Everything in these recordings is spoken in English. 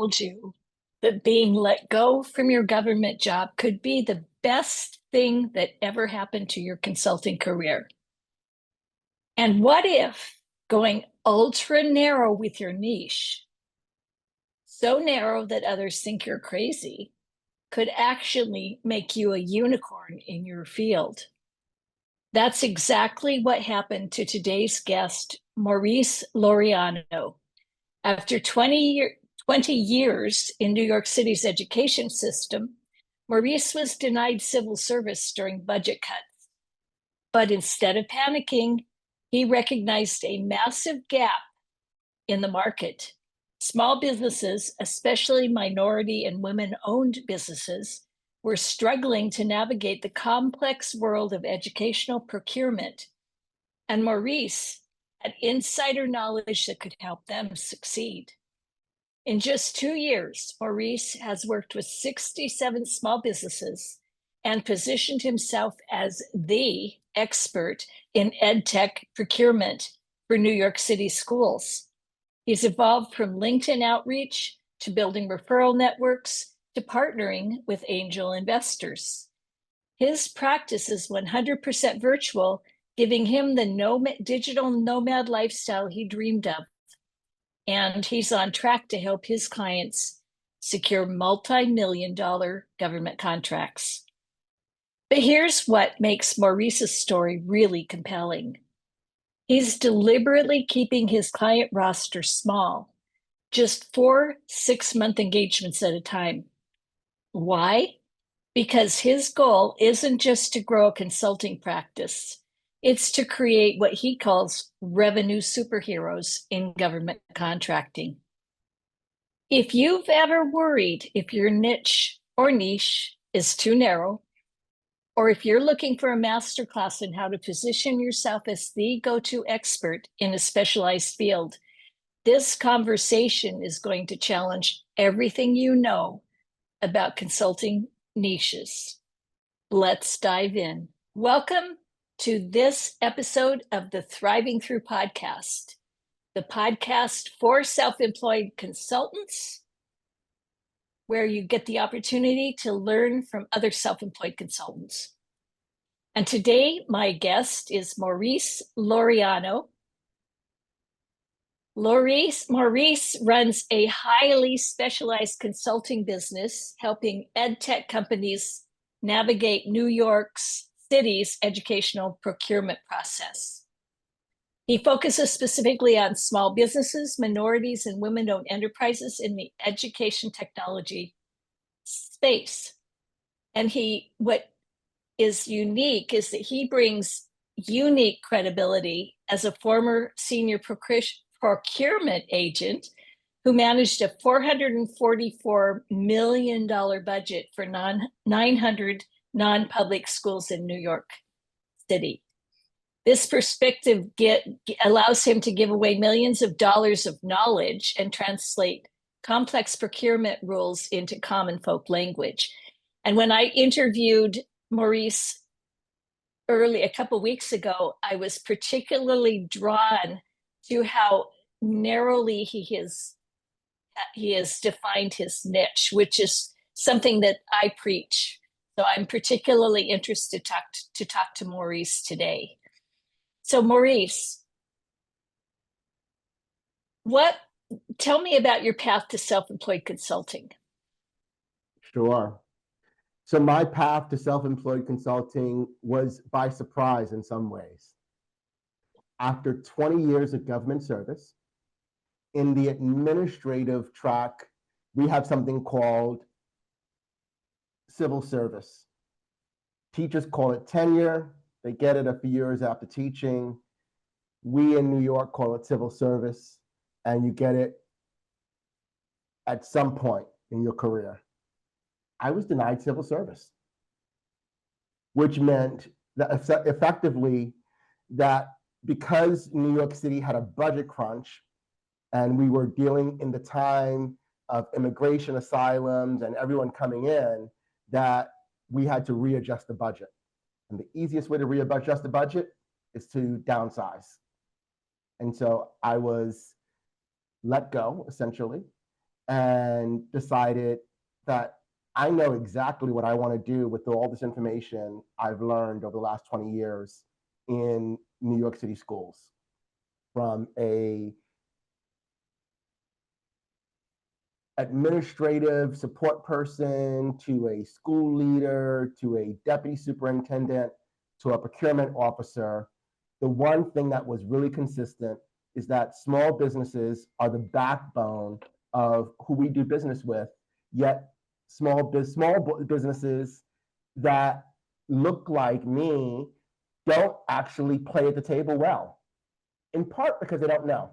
told you that being let go from your government job could be the best thing that ever happened to your consulting career? And what if going ultra narrow with your niche, so narrow that others think you're crazy, could actually make you a unicorn in your field? That's exactly what happened to today's guest, Maurice Lauriano. After 20 years in New York City's education system, Maurice was denied civil service during budget cuts. But instead of panicking, he recognized a massive gap in the market. Small businesses, especially minority and women-owned businesses, were struggling to navigate the complex world of educational procurement. And Maurice had insider knowledge that could help them succeed. In just 2 years, Maurice has worked with 67 small businesses and positioned himself as the expert in ed-tech procurement for New York City schools. He's evolved from LinkedIn outreach to building referral networks to partnering with angel investors. His practice is 100% virtual, giving him the digital nomad lifestyle he dreamed of. And he's on track to help his clients secure multi-million-dollar government contracts. But here's what makes Maurice's story really compelling. He's deliberately keeping his client roster small, just 4 6-month engagements at a time. Why? Because his goal isn't just to grow a consulting practice. It's to create what he calls revenue superheroes in government contracting. If you've ever worried if your niche is too narrow, or if you're looking for a masterclass in how to position yourself as the go-to expert in a specialized field, this conversation is going to challenge everything you know about consulting niches. Let's dive in. Welcome to this episode of the Thriving Through podcast, the podcast for self-employed consultants, where you get the opportunity to learn from other self-employed consultants. And today, my guest is Maurice Lauriano. Maurice runs a highly specialized consulting business, helping ed-tech companies navigate New York City's educational procurement process. He focuses specifically on small businesses, minorities, and women-owned enterprises in the education technology space. And what is unique is that he brings unique credibility as a former senior procurement agent who managed a $444 million budget for 900 non-public schools in New York City. This perspective allows him to give away millions of dollars of knowledge and translate complex procurement rules into common folk language. And when I interviewed Maurice a couple of weeks ago, I was particularly drawn to how narrowly he has defined his niche, which is something that I preach. So I'm particularly interested to talk to Maurice today. So Maurice, tell me about your path to self-employed consulting. Sure. So my path to self-employed consulting was by surprise in some ways. After 20 years of government service, in the administrative track, we have something called civil service. Teachers call it tenure. They get it a few years after teaching. We in New York call it civil service, and you get it at some point in your career. I was denied civil service, which meant that effectively that because New York City had a budget crunch and we were dealing in the time of immigration asylums and everyone coming in, that we had to readjust the budget. And the easiest way to readjust the budget is to downsize. And so I was let go, essentially, and decided that I know exactly what I want to do with all this information I've learned over the last 20 years in New York City schools, from a administrative support person to a school leader to a deputy superintendent to a procurement officer. The one thing that was really consistent is that small businesses are the backbone of who we do business with, yet small businesses that look like me don't actually play at the table well, in part because they don't know.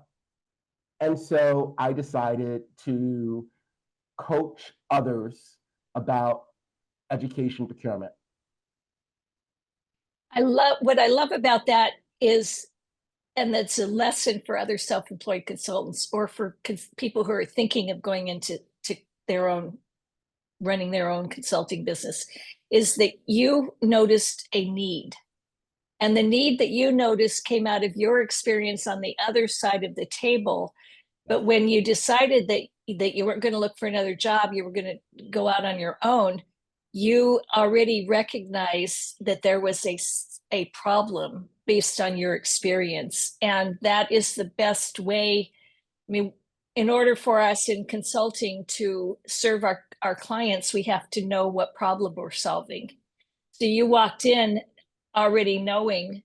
And so I decided to coach others about education procurement. What I love about that is, and that's a lesson for other self-employed consultants or for people who are thinking of going into running their own consulting business, is that you noticed a need. And the need that you noticed came out of your experience on the other side of the table. But when you decided that you weren't going to look for another job, you were going to go out on your own, you already recognized that there was a problem based on your experience. And that is the best way. I mean, in order for us in consulting to serve our clients, we have to know what problem we're solving. So you walked in already knowing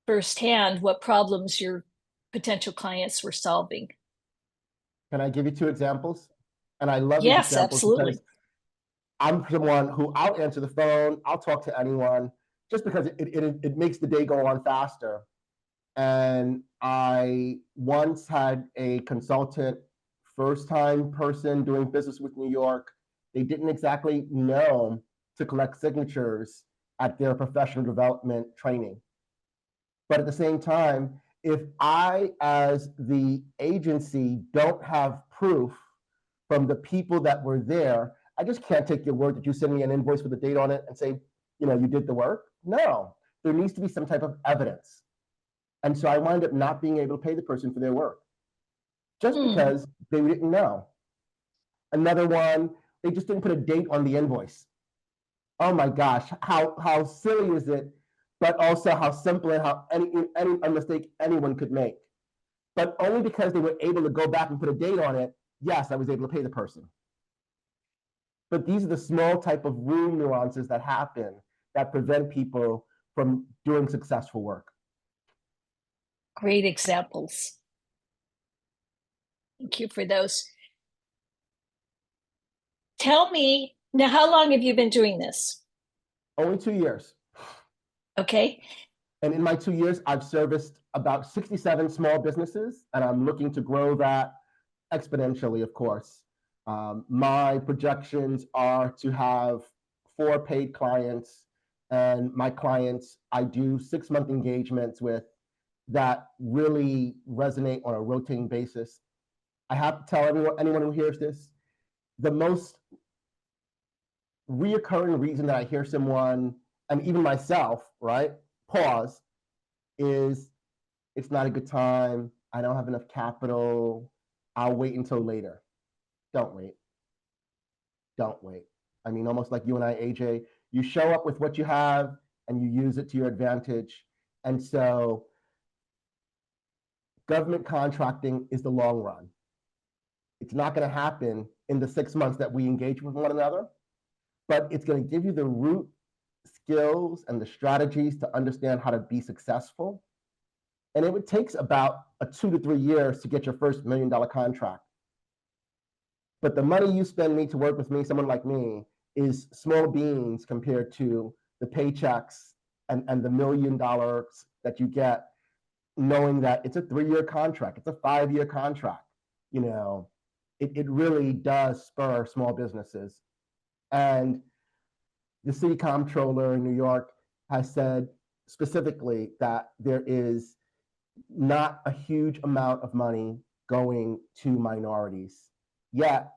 firsthand what problems your potential clients were solving. Can I give you 2 examples? And I love these Yes, examples absolutely. because I'm someone who I'll answer the phone, I'll talk to anyone, just because it makes the day go on faster. And I once had a consultant, first-time person doing business with New York. They didn't exactly know to collect signatures at their professional development training. But at the same time, if I, as the agency, don't have proof from the people that were there, I just can't take your word that you send me an invoice with a date on it and say, you did the work. No, there needs to be some type of evidence. And so I wind up not being able to pay the person for their work just because they didn't know. Another one, they just didn't put a date on the invoice. Oh my gosh, how silly is it? But also how simple and how any a mistake anyone could make. But only because they were able to go back and put a date on it, yes, I was able to pay the person. But these are the small type of room nuances that happen that prevent people from doing successful work. Great examples. Thank you for those. Tell me, now, how long have you been doing this? Only 2 years. Okay. And in my 2 years, I've serviced about 67 small businesses, and I'm looking to grow that exponentially, of course. My projections are to have 4 paid clients, and my clients I do 6-month engagements with that really resonate on a rotating basis. I have to tell anyone who hears this, the most reoccurring reason that I hear someone, and even myself, right, pause, is it's not a good time, I don't have enough capital, I'll wait until later. Don't wait. Don't wait. I mean, almost like you and I, AJ, you show up with what you have and you use it to your advantage. And so government contracting is the long run. It's not going to happen in the 6 months that we engage with one another, but it's going to give you the root skills and the strategies to understand how to be successful. And it takes about 2 to 3 years to get your first $1 million contract. But the money you spend to work with me, someone like me, is small beans compared to the paychecks and the $1 million that you get, knowing that it's a 3-year contract, it's a 5-year contract. It really does spur small businesses. And the city comptroller in New York has said specifically that there is not a huge amount of money going to minorities. Yet,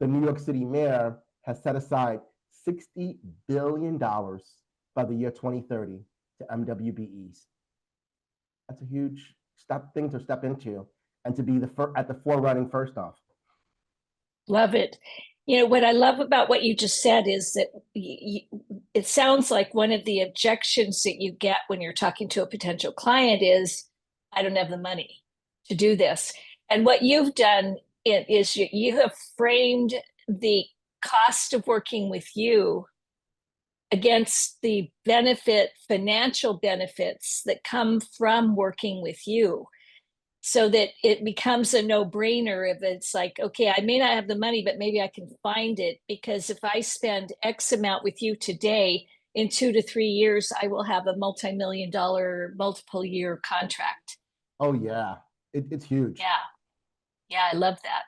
the New York City mayor has set aside $60 billion by the year 2030 to MWBEs. That's a huge thing to step into and to be at the forerunning first off. Love it. You know, what I love about what you just said is that it sounds like one of the objections that you get when you're talking to a potential client is, I don't have the money to do this. And what you've done is you have framed the cost of working with you against the financial benefits that come from working with you, so that it becomes a no-brainer. If it's like, okay, I may not have the money, but maybe I can find it, because if I spend X amount with you today, in 2 to 3 years, I will have a multi-million-dollar, multiple year contract. Oh yeah, it's huge. Yeah, yeah, I love that.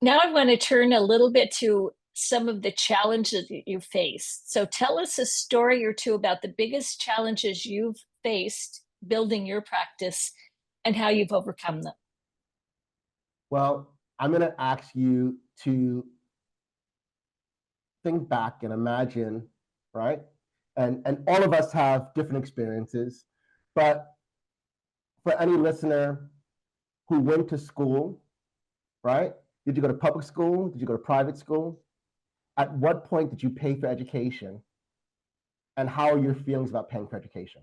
Now I want to turn a little bit to some of the challenges that you faced. So tell us a story or two about the biggest challenges you've faced building your practice and how you've overcome them. Well, I'm going to ask you to think back and imagine, right? And all of us have different experiences, but for any listener who went to school, right? Did you go to public school? Did you go to private school? At what point did you pay for education? And how are your feelings about paying for education?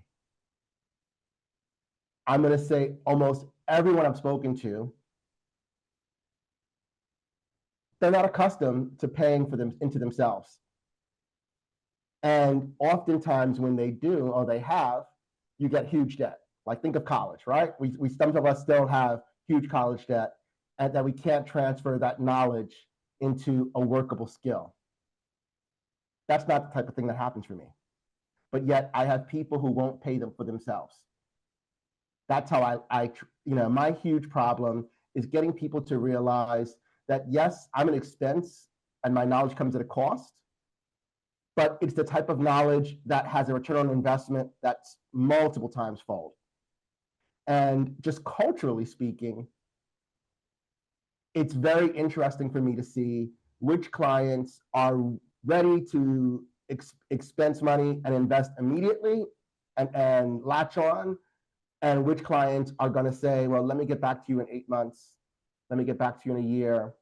I'm going to say almost everyone I've spoken to, they're not accustomed to paying for them into themselves. And oftentimes when they do, or they have, you get huge debt. Like think of college, right? Some of us still have huge college debt, and that we can't transfer that knowledge into a workable skill. That's not the type of thing that happens for me. But yet I have people who won't pay them for themselves. That's how my huge problem is getting people to realize that, yes, I'm an expense and my knowledge comes at a cost, but it's the type of knowledge that has a return on investment that's multiple times fold. And just culturally speaking, it's very interesting for me to see which clients are ready to expense money and invest immediately and latch on, and which clients are going to say, well, let me get back to you in 8 months, let me get back to you in a year.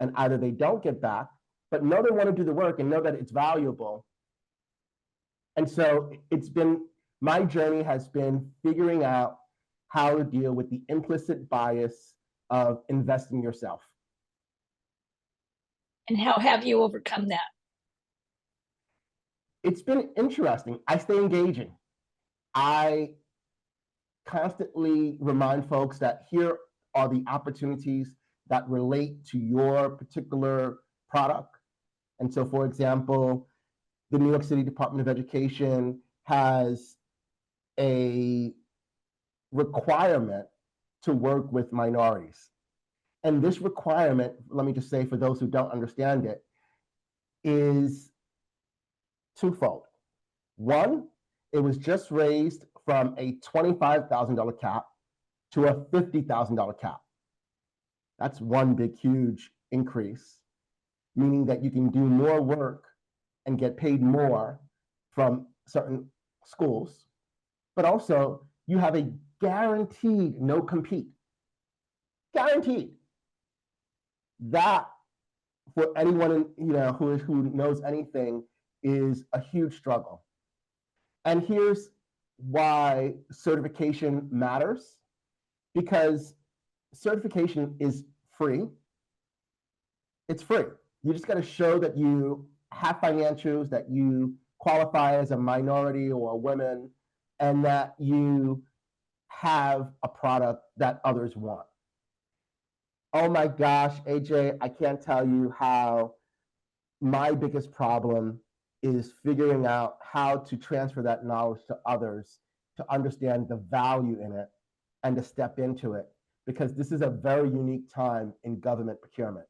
And either they don't get back, but know they want to do the work and know that it's valuable. And so my journey has been figuring out how to deal with the implicit bias of investing yourself. And how have you overcome that? It's been interesting. I stay engaging. I constantly remind folks that here are the opportunities that relate to your particular product. And so, for example, the New York City Department of Education has a requirement to work with minorities. And this requirement, let me just say for those who don't understand it, is twofold. One, it was just raised from a $25,000 cap to a $50,000 cap. That's one big, huge increase, meaning that you can do more work and get paid more from certain schools, but also you have a guaranteed no compete. Guaranteed. That, for anyone who knows anything, is a huge struggle. And here's why certification matters, because certification is free. It's free. You just got to show that you have financials, that you qualify as a minority or a woman, and that you have a product that others want. Oh my gosh, AJ, I can't tell you how my biggest problem is figuring out how to transfer that knowledge to others, to understand the value in it and to step into it, because this is a very unique time in government procurement.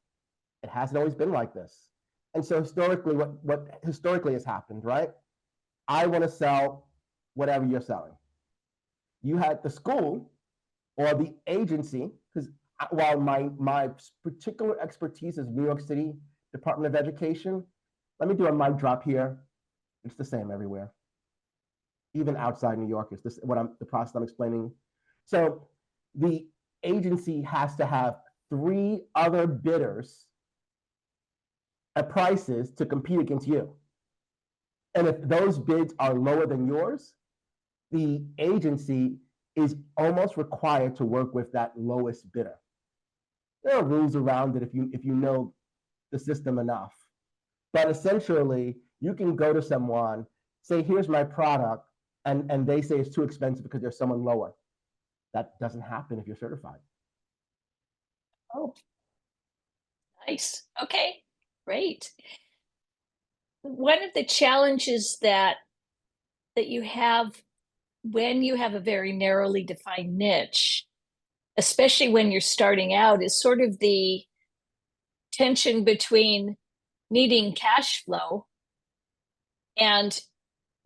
It hasn't always been like this. And so historically, what historically has happened, right? I want to sell whatever you're selling. You had the school or the agency, because while my particular expertise is New York City Department of Education, let me do a mic drop here. It's the same everywhere. Even outside New York, it's this the process I'm explaining. So the agency has to have 3 other bidders at prices to compete against you. And if those bids are lower than yours, the agency is almost required to work with that lowest bidder. There are rules around it if you know the system enough. But essentially, you can go to someone, say, here's my product, and they say it's too expensive because there's someone lower. That doesn't happen if you're certified. Oh, nice. Okay, great. One of the challenges that you have when you have a very narrowly defined niche, especially when you're starting out, is sort of the tension between needing cash flow and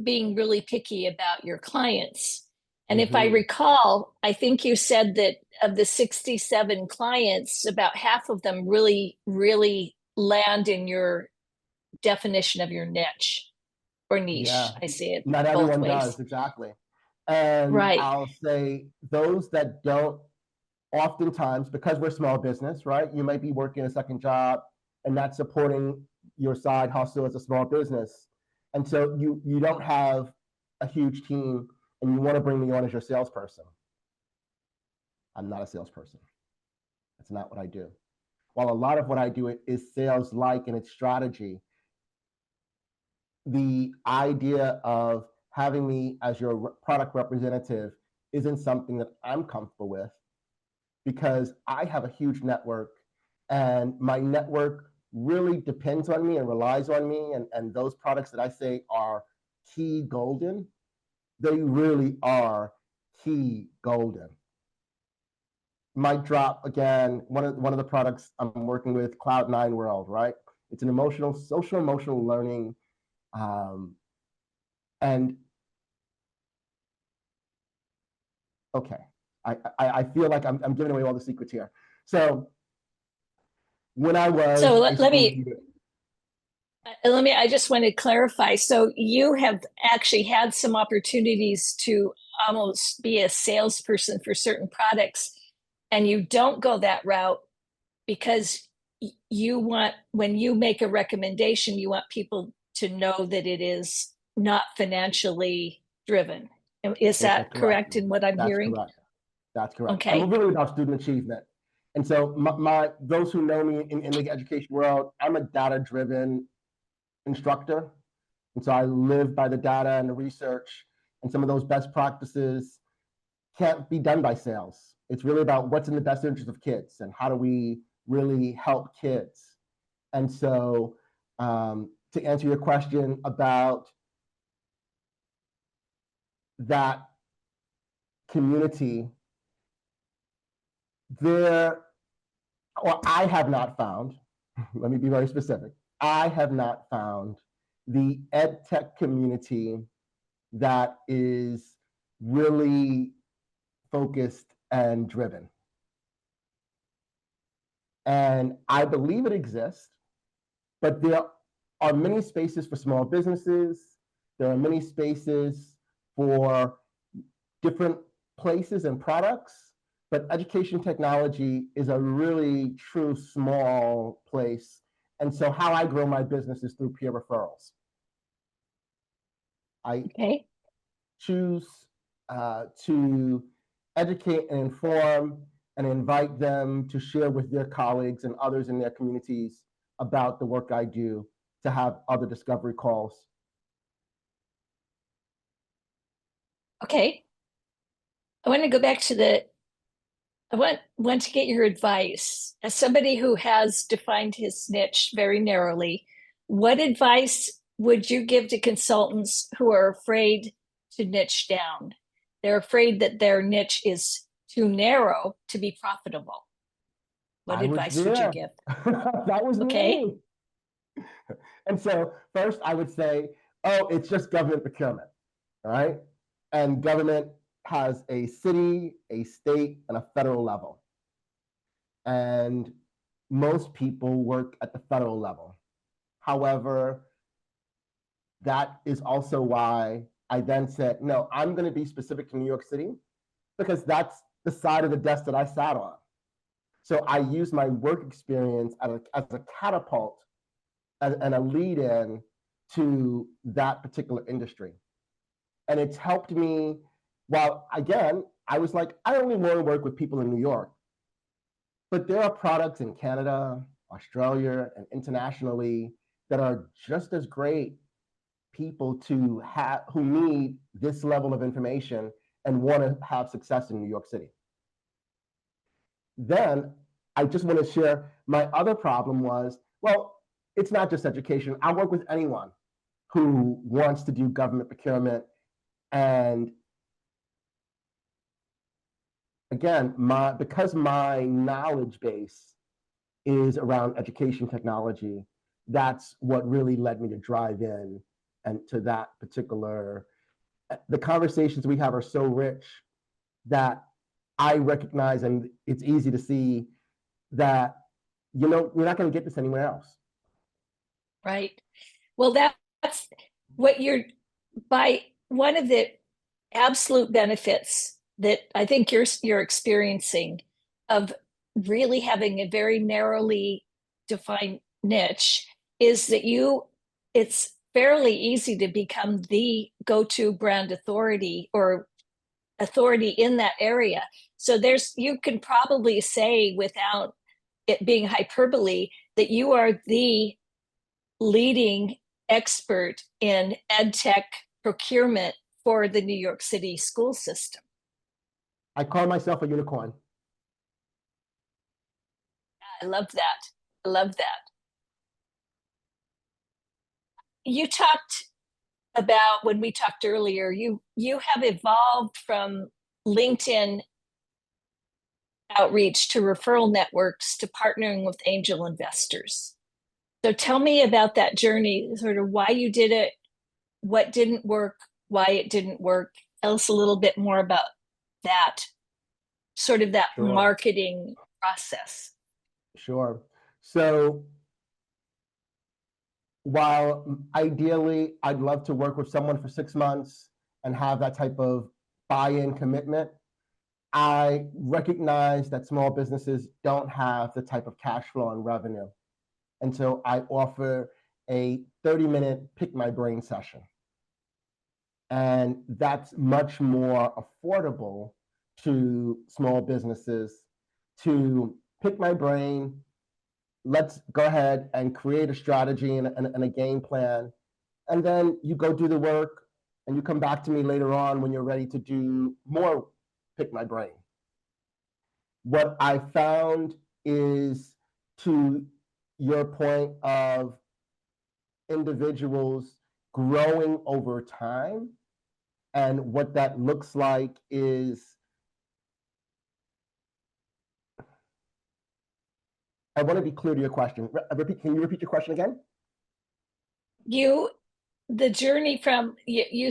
being really picky about your clients. And if I recall, I think you said that of the 67 clients, about half of them really, really land in your definition of your niche or niche. Yeah, I see it not both everyone ways. does, exactly. And Right. I'll say those that don't, oftentimes, because we're small business, right? You might be working a second job and not supporting your side hustle as a small business. And so you don't have a huge team and you want to bring me on as your salesperson. I'm not a salesperson. That's not what I do. While a lot of what I do is sales-like in its strategy, the idea of having me as your product representative isn't something that I'm comfortable with, because I have a huge network and my network really depends on me and relies on me. And those products that I say are key golden, they really are key golden. Might drop again, one of the products I'm working with, Cloud9 World, right? It's an social emotional learning. And okay, I feel like I'm giving away all the secrets here. So when I was I just want to clarify. So you have actually had some opportunities to almost be a salesperson for certain products, and you don't go that route because you want, when you make a recommendation, you want people to know that it is not financially driven. Is that correct in what I'm hearing? That's correct. Okay. I'm really about student achievement. And so those who know me in the education world, I'm a data-driven instructor. And so I live by the data and the research, and some of those best practices can't be done by sales. It's really about what's in the best interest of kids and how do we really help kids. And so to answer your question about that community, I have not found, let me be very specific, I have not found the ed-tech community that is really focused and driven. And I believe it exists, but there are many spaces for small businesses. There are many spaces for different places and products, but education technology is a really true small place. And so how I grow my business is through peer referrals. I choose to educate and inform and invite them to share with their colleagues and others in their communities about the work I do, to have other discovery calls. Okay. I want to go back to I want to get your advice. As somebody who has defined his niche very narrowly, what advice would you give to consultants who are afraid to niche down? They're afraid that their niche is too narrow to be profitable. What advice would you give? That was me. And so first I would say, oh, it's just government procurement, all right? And government has a city, a state, and a federal level. And most people work at the federal level. However, that is also why I then said, no, I'm going to be specific to New York City, because that's the side of the desk that I sat on. So I use my work experience as a catapult and a lead in to that particular industry. And it's helped me. While again, I was like, I only want to work with people in New York. But there are products in Canada, Australia, and internationally that are just as great people to have who need this level of information and want to have success in New York City. Then I just want to share my other problem was, well, it's not just education. I work with anyone who wants to do government procurement. And again, because my knowledge base is around education technology, that's what really led me to drive in and to that particular, the conversations we have are so rich that I recognize, and it's easy to see that, you're not going to get this anywhere else. Right. Well, that's what by one of the absolute benefits that I think you're experiencing of really having a very narrowly defined niche is that it's fairly easy to become the go-to brand authority or authority in that area. So you can probably say without it being hyperbole that you are the leading expert in ed-tech procurement for the New York City school system. I call myself a unicorn. I love that. I love that. You talked about, when we talked earlier, you have evolved from LinkedIn outreach to referral networks to partnering with angel investors. So tell me about that journey, sort of why you did it, what didn't work, why it didn't work. Tell us a little bit more about that, sort of that Sure. marketing process. Sure. So while ideally I'd love to work with someone for 6 months and have that type of buy-in commitment, I recognize that small businesses don't have the type of cash flow and revenue. And so I offer a 30-minute pick my brain session. And that's much more affordable to small businesses to pick my brain. Let's go ahead and create a strategy and a game plan. And then you go do the work and you come back to me later on when you're ready to do more pick my brain. What I found is, to your point of individuals growing over time, and what that looks like is, I want to be clear to your question. Can you repeat your question again? The journey from you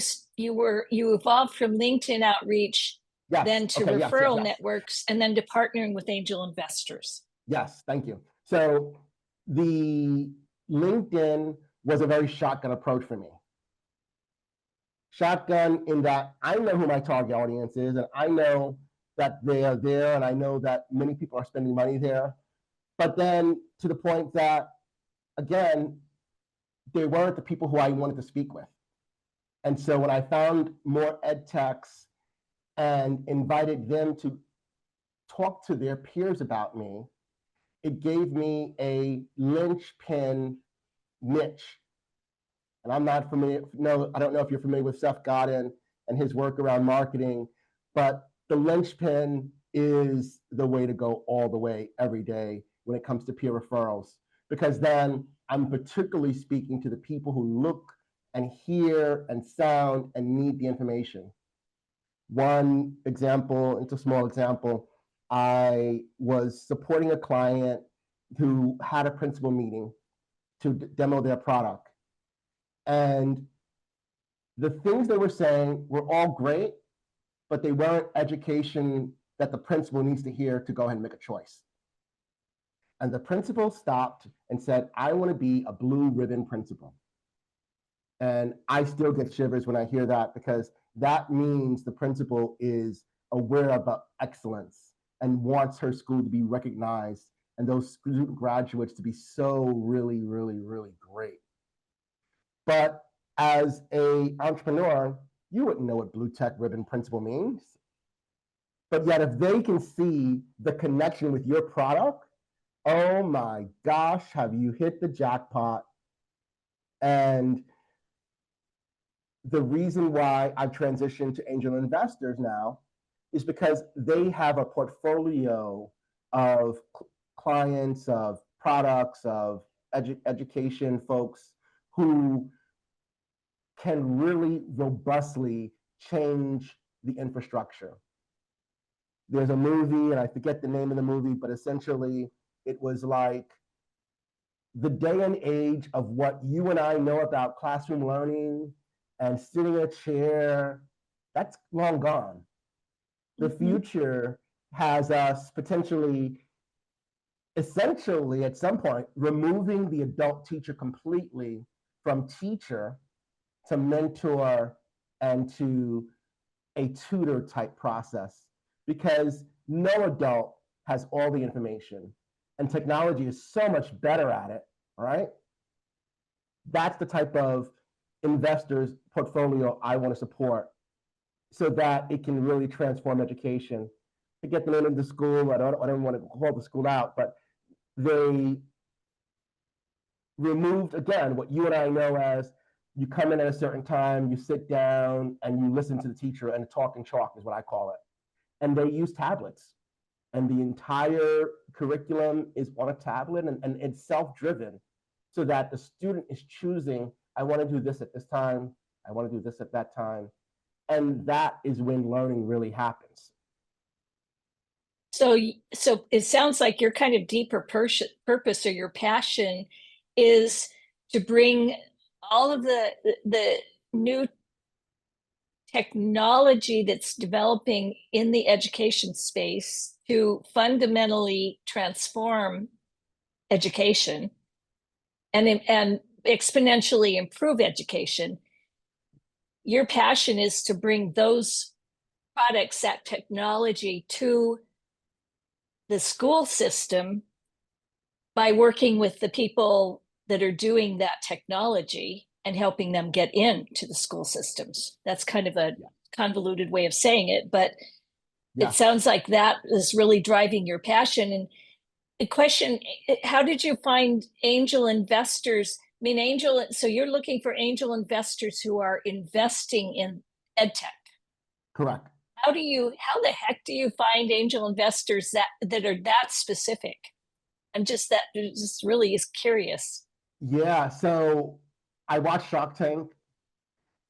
evolved from LinkedIn outreach, yes. then to okay, referral yes. networks, and then to partnering with angel investors. Yes, thank you. So the LinkedIn was a very shotgun approach for me. Shotgun in that I know who my target audience is, and I know that they are there, and I know that many people are spending money there. But then to the point that, again, they weren't the people who I wanted to speak with. And so when I found more ed techs and invited them to talk to their peers about me, it gave me a linchpin niche. And I'm not familiar, no, I don't know if you're familiar with Seth Godin and his work around marketing, but the linchpin is the way to go all the way every day when it comes to peer referrals, because then I'm particularly speaking to the people who look and hear and sound and need the information. One example, it's a small example, I was supporting a client who had a principal meeting to demo their product. And the things they were saying were all great, but they weren't education that the principal needs to hear to go ahead and make a choice. And the principal stopped and said, I want to be a blue ribbon principal. And I still get shivers when I hear that, because that means the principal is aware of excellence and wants her school to be recognized and those student graduates to be so really, really, really great. But as an entrepreneur, you wouldn't know what blue tech ribbon principle means. But yet, if they can see the connection with your product, oh my gosh, have you hit the jackpot? And the reason why I've transitioned to angel investors now is because they have a portfolio of clients, of products, of education folks who can really robustly change the infrastructure. There's a movie, and I forget the name of the movie, but essentially it was like the day and age of what you and I know about classroom learning and sitting in a chair, that's long gone. The future has us potentially, essentially at some point, removing the adult teacher completely from teacher to mentor and to a tutor type process, because no adult has all the information and technology is so much better at it, right? That's the type of investors portfolio I want to support so that it can really transform education. To get the name of the school, I don't want to call the school out, but they removed, again, what you and I know as you come in at a certain time, you sit down and you listen to the teacher, and talking chalk is what I call it. And they use tablets, and the entire curriculum is on a tablet, and it's self-driven, so that the student is choosing, I want to do this at this time, I want to do this at that time. And that is when learning really happens. So it sounds like your kind of deeper purpose or your passion is to bring all of the new technology that's developing in the education space to fundamentally transform education and exponentially improve education. Your passion is to bring those products, that technology, to the school system by working with the people that are doing that technology and helping them get into the school systems. That's kind of a convoluted way of saying it, but it sounds like that is really driving your passion. And the question, how did you find angel investors? I mean, so you're looking for angel investors who are investing in EdTech. Correct. How the heck do you find angel investors that are that specific? I'm just really is curious. Yeah, so I watch Shark Tank,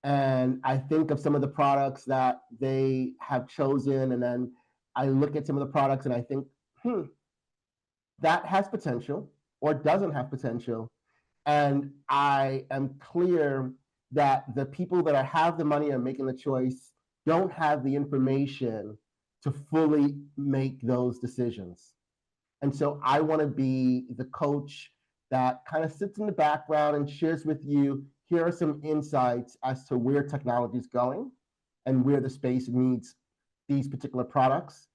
and I think of some of the products that they have chosen, and then I look at some of the products and I think, that has potential or doesn't have potential. And I am clear that the people that have the money and making the choice don't have the information to fully make those decisions. And so I want to be the coach that kind of sits in the background and shares with you, here are some insights as to where technology is going and where the space needs these particular products,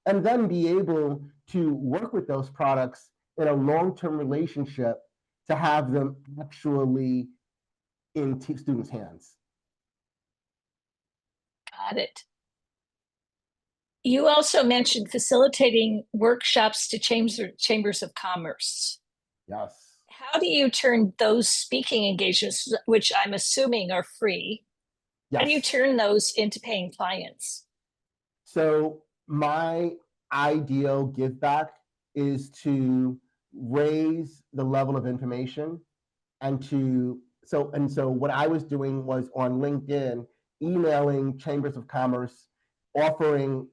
and then be able to work with those products in a long-term relationship to have them actually in students' hands. Got it. You also mentioned facilitating workshops to chambers of commerce. Yes. How do you turn those speaking engagements, which I'm assuming are free, how do you turn those into paying clients? So my ideal give back is to raise the level of information and so what I was doing was on LinkedIn, emailing chambers of commerce, offering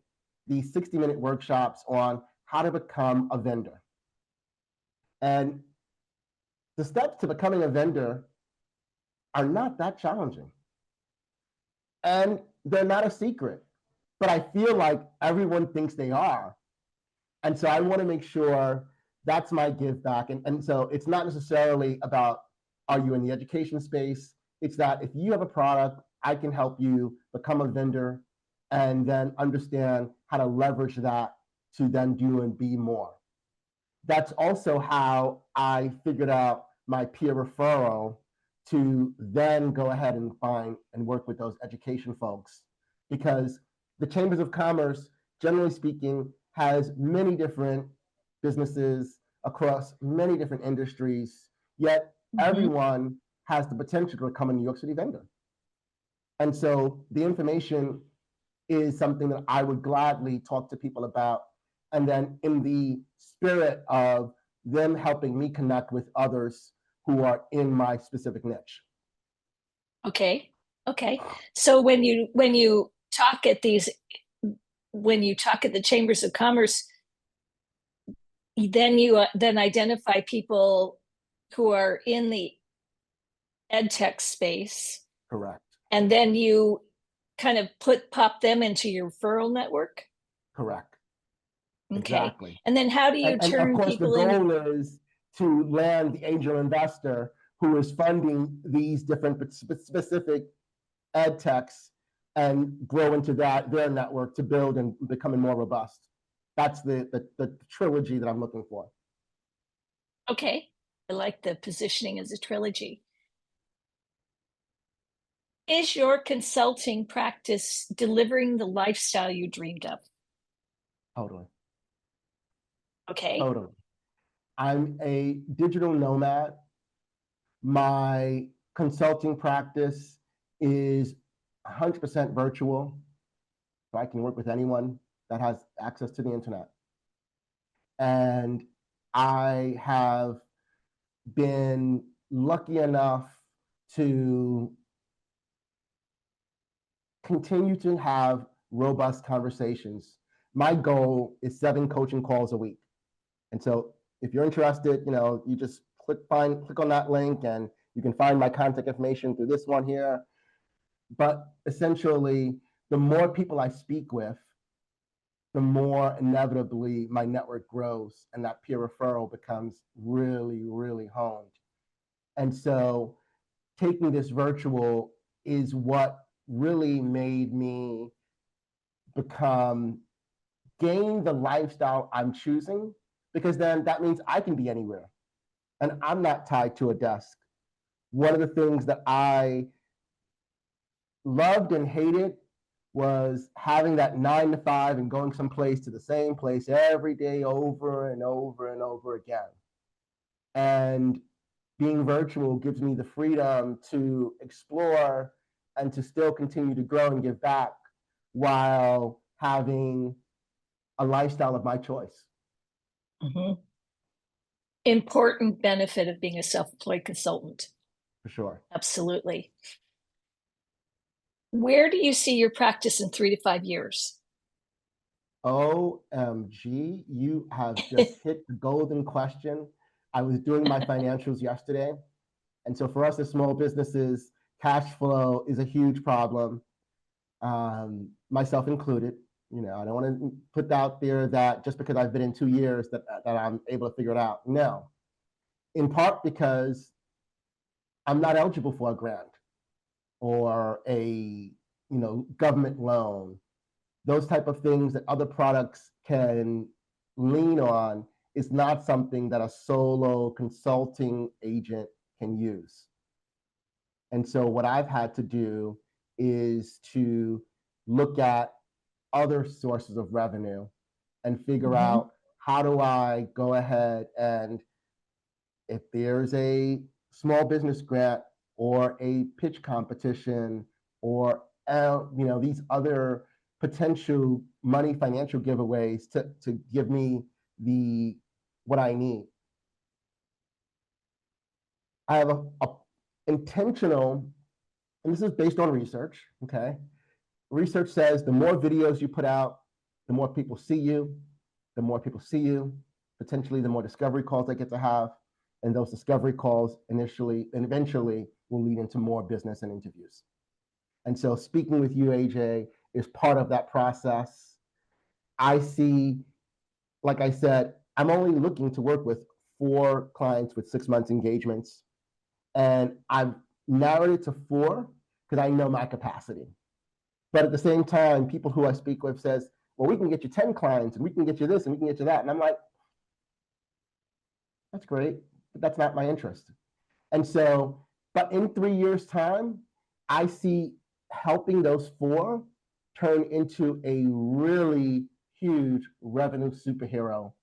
these 60-minute workshops on how to become a vendor. And the steps to becoming a vendor are not that challenging. And they're not a secret, but I feel like everyone thinks they are. And so I want to make sure that's my give back. And so it's not necessarily about, are you in the education space? It's that if you have a product, I can help you become a vendor and then understand how to leverage that to then do and be more. that's also how I figured out my peer referral to then go ahead and find and work with those education folks, because the Chambers of Commerce, generally speaking, has many different businesses across many different industries, yet everyone has the potential to become a New York City vendor. And so the information is something that I would gladly talk to people about. And then in the spirit of them helping me connect with others who are in my specific niche. Okay. Okay. So when you talk at the Chambers of Commerce, then you then identify people who are in the ed-tech space. Correct. And then you kind of pop them into your referral network. Correct. Okay. Exactly. And then how do you and turn of course, people the in? goal is to land the angel investor who is funding these different specific ed techs and grow into their network to build and becoming more robust. That's the trilogy that I'm looking for. Okay. I like the positioning as a trilogy. Is your consulting practice delivering the lifestyle you dreamed of? Totally. Okay. Totally. I'm a digital nomad. My consulting practice is 100% virtual, so I can work with anyone that has access to the internet. And I have been lucky enough to continue to have robust conversations. My goal is 7 coaching calls a week. And so if you're interested, you just click on that link and you can find my contact information through this one here. But essentially, the more people I speak with, the more inevitably my network grows and that peer referral becomes really, really honed. And so taking this virtual is what really made me gain the lifestyle I'm choosing, because then that means I can be anywhere and I'm not tied to a desk. One of the things that I loved and hated was having that 9 to 5 and going someplace to the same place every day over and over and over again. And being virtual gives me the freedom to explore and to still continue to grow and give back while having a lifestyle of my choice. Important benefit of being a self-employed consultant. For sure. Absolutely. Where do you see your practice in 3 to 5 years? OMG, you have just hit the golden question. I was doing my financials yesterday. And so for us as small businesses, cash flow is a huge problem, myself included. I don't want to put out there that just because I've been in 2 years that I'm able to figure it out. No, in part because I'm not eligible for a grant or a government loan. Those type of things that other products can lean on is not something that a solo consulting agent can use. And so what I've had to do is to look at other sources of revenue and figure out, how do I go ahead and, if there's a small business grant or a pitch competition or these other potential financial giveaways to give me what I need. I have a intentional, and this is based on research, okay? Research says the more videos you put out, the more people see you. The more people see you, potentially the more discovery calls I get to have. And those discovery calls initially and eventually will lead into more business and interviews. And so speaking with you, AJ, is part of that process. I see, like I said, I'm only looking to work with 4 clients with 6 months engagements. And I've narrowed it to 4 because I know my capacity. But at the same time, people who I speak with says, well, we can get you 10 clients and we can get you this and we can get you that. And I'm like, That's great, but that's not my interest. And so, but in 3 years' time, I see helping those four turn into a really huge revenue superhero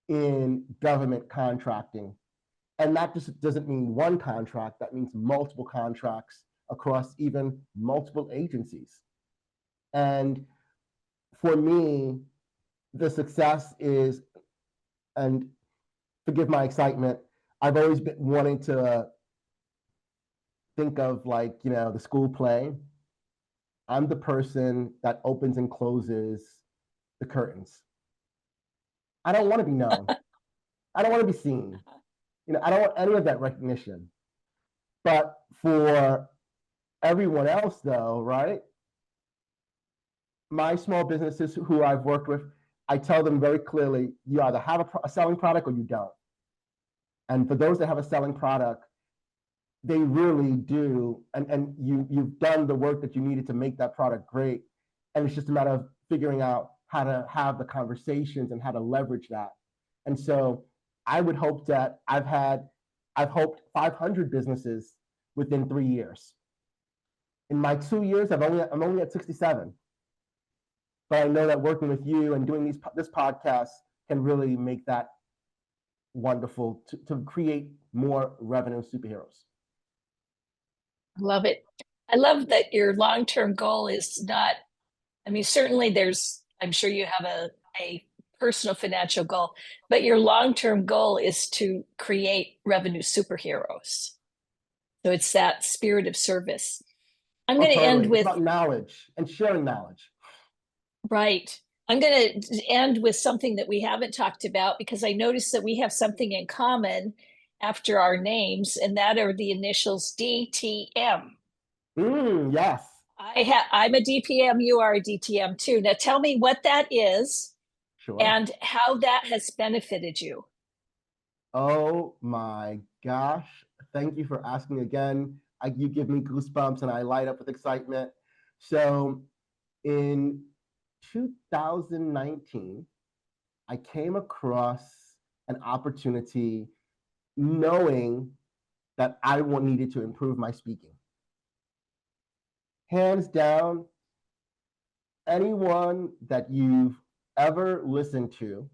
in government contracting. And that just doesn't mean one contract, that means multiple contracts across even multiple agencies. And for me, the success is, and forgive my excitement, I've always been wanting to think of, like, the school play. I'm the person that opens and closes the curtains. I don't want to be known. I don't want to be seen. I don't want any of that recognition. But for everyone else, though, right? My small businesses who I've worked with, I tell them very clearly, you either have a selling product or you don't. And for those that have a selling product, they really do, and you've done the work that you needed to make that product great. And it's just a matter of figuring out how to have the conversations and how to leverage that. And so I would hope that I've hoped 500 businesses within 3 years. In my 2 years, I'm only at 67. But I know that working with you and doing this podcast can really make that wonderful to create more revenue superheroes. Love it. I love that your long-term goal is not, I mean, certainly I'm sure you have a personal financial goal, but your long-term goal is to create revenue superheroes. So it's that spirit of service. I'm going to end with, it's about knowledge and sharing knowledge. Right. I'm going to end with something that we haven't talked about, because I noticed that we have something in common after our names, and that are the initials DTM. Yes. I'm a DPM, you are a DTM too. Now tell me what that is. Sure. And how that has benefited you. Oh my gosh. Thank you for asking again. You give me goosebumps and I light up with excitement. So in 2019, I came across an opportunity knowing that I needed to improve my speaking. Hands down, anyone that you've ever listened to,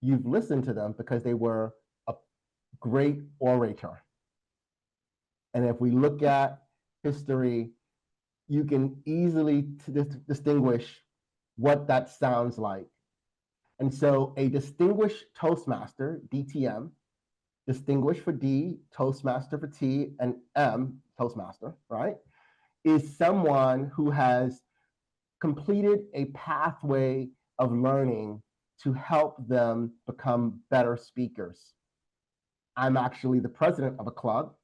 you've listened to them because they were a great orator. And if we look at history, you can easily distinguish what that sounds like. And so a distinguished Toastmaster, DTM, distinguished for D, Toastmaster for T, and M, Toastmaster, right, is someone who has completed a pathway of learning to help them become better speakers. I'm actually the president of a club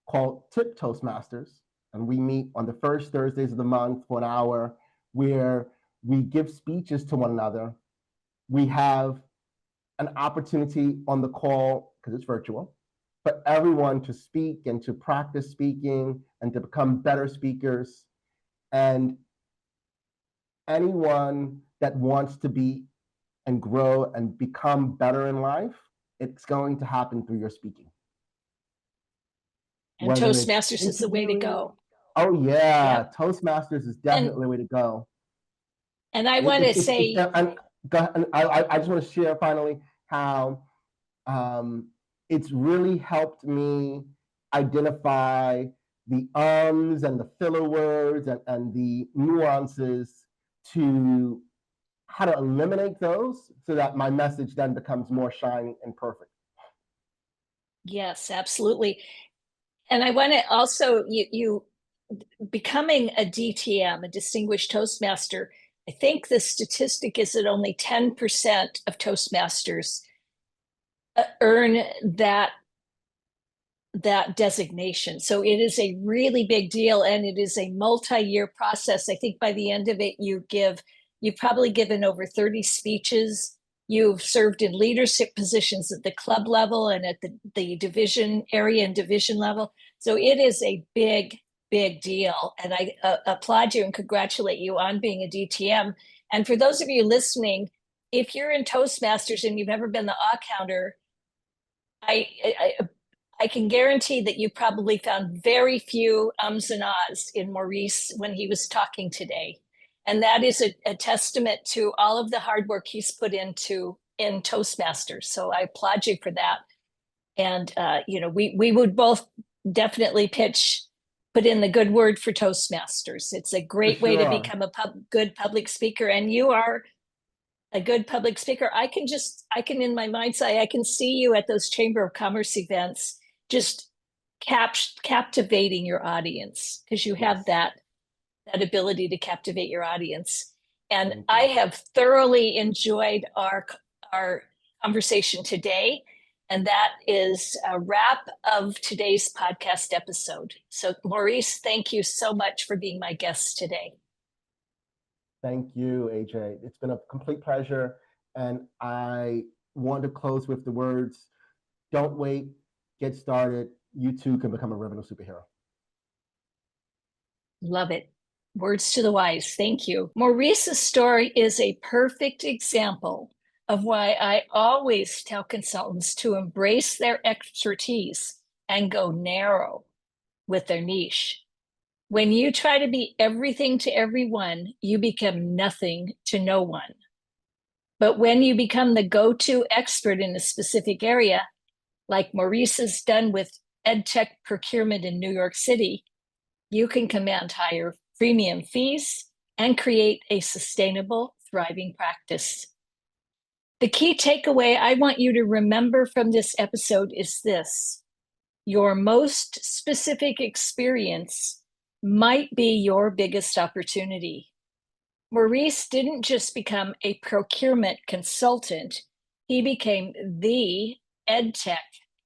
called Tip Toastmasters, and we meet on the first Thursdays of the month for an hour where we give speeches to one another. We have an opportunity on the call, because it's virtual, for everyone to speak and to practice speaking and to become better speakers. And anyone that wants to be and grow and become better in life, it's going to happen through your speaking. And Toastmasters is the way to go. Oh yeah, yep. Toastmasters is definitely the way to go. And I want to say, I just want to share finally how it's really helped me identify the ums and the filler words and the nuances to how to eliminate those so that my message then becomes more shiny and perfect. Yes, absolutely. And I want to also, you becoming a DTM, a Distinguished Toastmaster, I think the statistic is that only 10% of Toastmasters earn that designation. So it is a really big deal, and it is a multi-year process. I think by the end of it, you've probably given over 30 speeches. You've served in leadership positions at the club level and at the division area and division level. So it is a big, big deal. And I applaud you and congratulate you on being a DTM. And for those of you listening, if you're in Toastmasters and you've ever been the counter, I can guarantee that you probably found very few ums and ahs in Maurice when he was talking today. And that is a testament to all of the hard work he's put in Toastmasters. So I applaud you for that. And we would both definitely put in the good word for Toastmasters. It's a great way to become a good public speaker. And you are a good public speaker. I can in my mind's eye, I can see you at those Chamber of Commerce events, just captivating your audience, because you have that ability to captivate your audience. And I have thoroughly enjoyed our conversation today. And that is a wrap of today's podcast episode. So Maurice, thank you so much for being my guest today. Thank you, AJ. It's been a complete pleasure. And I want to close with the words, don't wait, get started. You too can become a revenue superhero. Love it. Words to the wise. Thank you. Maurice's story is a perfect example of why I always tell consultants to embrace their expertise and go narrow with their niche. When you try to be everything to everyone, you become nothing to no one. But when you become the go-to expert in a specific area, like Maurice has done with Ed-Tech procurement in New York City, you can command higher premium fees and create a sustainable, thriving practice. The key takeaway I want you to remember from this episode is this: your most specific experience might be your biggest opportunity. Maurice didn't just become a procurement consultant, he became the Ed-Tech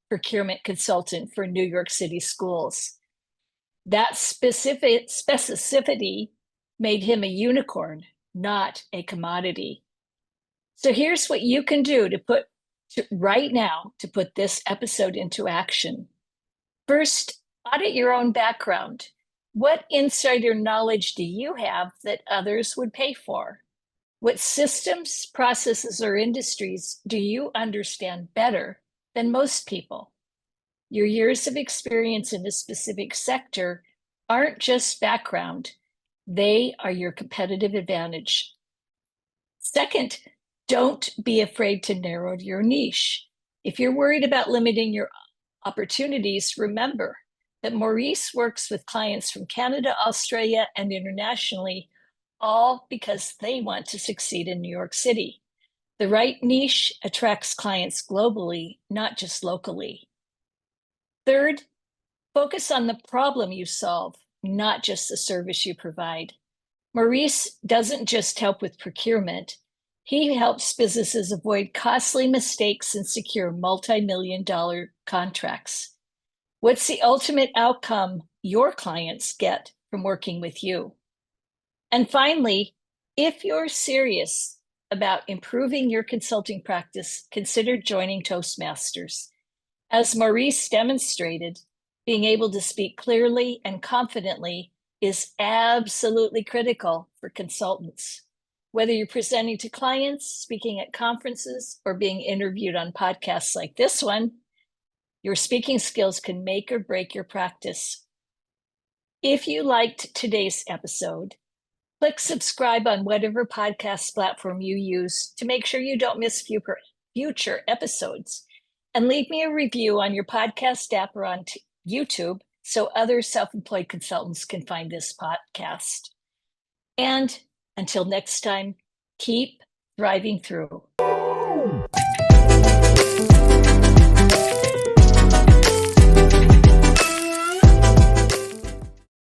procurement consultant for New York City schools. That specificity made him a unicorn, not a commodity. So here's what you can do right now to put this episode into action. First, audit your own background. What insider knowledge do you have that others would pay for? What systems, processes, or industries do you understand better than most people? Your years of experience in a specific sector aren't just background, they are your competitive advantage. Second, don't be afraid to narrow your niche. If you're worried about limiting your opportunities, remember that Maurice works with clients from Canada, Australia, and internationally, all because they want to succeed in New York City. The right niche attracts clients globally, not just locally. Third, focus on the problem you solve, not just the service you provide. Maurice doesn't just help with procurement. He helps businesses avoid costly mistakes and secure multi-million-dollar contracts. What's the ultimate outcome your clients get from working with you? And finally, if you're serious about improving your consulting practice, consider joining Toastmasters. As Maurice demonstrated, being able to speak clearly and confidently is absolutely critical for consultants. Whether you're presenting to clients, speaking at conferences, or being interviewed on podcasts like this one, your speaking skills can make or break your practice. If you liked today's episode, click subscribe on whatever podcast platform you use to make sure you don't miss future episodes. And leave me a review on your podcast app or on YouTube so other self-employed consultants can find this podcast. And until next time, keep thriving through.